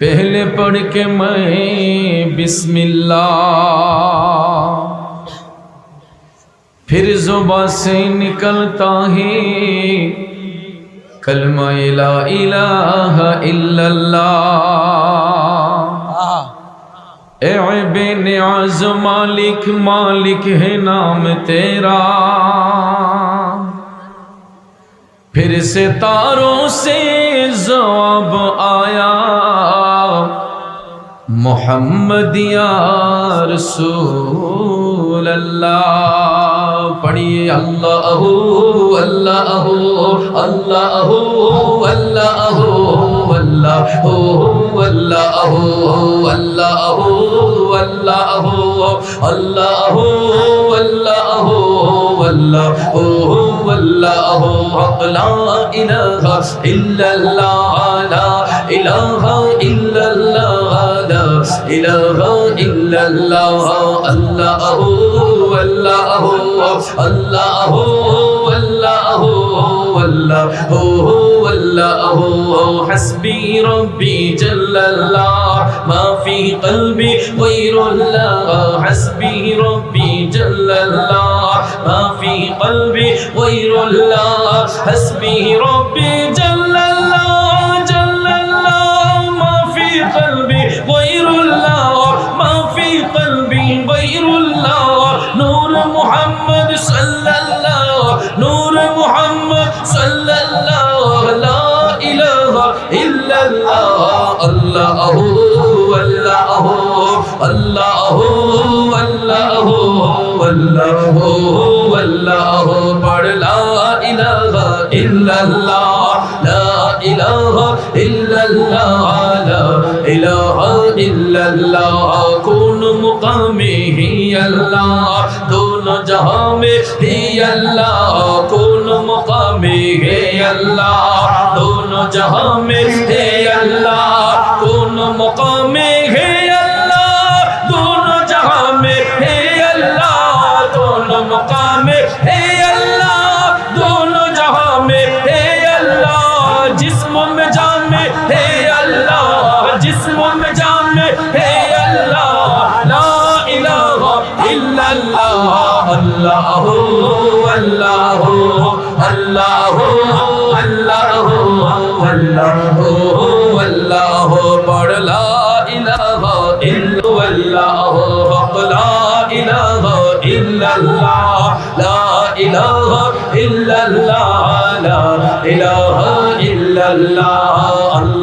पहले पढ़ के मैं बिस्मिल्लाह, फिर जुबान से निकलता है कलमा ला इलाहा इल्लल्लाह। ऐबे नियाज़ मालिक, मालिक है नाम तेरा। फिर से तारों से जवाब आया, मोहम्मद या रसूल अल्लाह। पढ़िए अल्लाहु अल्लाहु अल्लाहु अल्लाहु अल्लाहु अल्लाहु अल्लाहु अल्लाहु अल्लाहु अल्लाहु अल्लाहु अल्लाहु ला इलाहा इल्लल्लाह, ला इलाहा इल्लल्लाह, ला इलाहा इल्लल्लाह। अल्लाहु अल्लाहु अल्लाहु अल्लाहु अल्लाहु अल्लाहु हस्बी रब्बी जल्लल्लाह, मा फी क़ल्बी गैरुल्लाह। हस्बी रब्बी जल्लल्लाह, मा फी क़ल्बी गैरुल्लाह। हस्बी रब्बी जल्लल्लाह जल्लल्लाह, मा फी क़ल्बी गैरुल्लाह, मा फी क़ल्बी गैरुल्लाह। नूर मुहम्मद सल्लल्लाह, नूर मुहम्मद सल्लल्लाह, ला इलाहा इल्लल्लाह। अल्लाहु अल्लाहु अल्लाहु अल्लाहु अल्लाहु अल्लाहु। पढ़ ला इलाहा इल्लल्लाह, ला इलाहा इल्लल्लाह, ला इलाहा इल्लल्लाह। कौन मुकामे ही अल्लाह, दोनों जहां में ही अल्लाह। कौन मुकामे है अल्लाह, दोनों जहां में है अल्लाह। कौन मुकामे है अल्लाह, दोनों जहां में है अल्लाह। कौन मुकामे है अल्लाह, दोनों जहां में है अल्लाह। जिस्म में जान में है अल्लाह, जिस्म में जान में है अल्लाह। ला इलाहा इल्लल्लाह। अल्लाहु अल्लाहु अल्लाहु अल्लाहु अल्लाहु अल्लाहु। पढ़ ला इलाहा इल्लल्लाह, ला इलाहा इल्लल्लाह, ला इलाहा इल्लल्लाह, ला इलाहा इल्लल्लाह। अल्लाह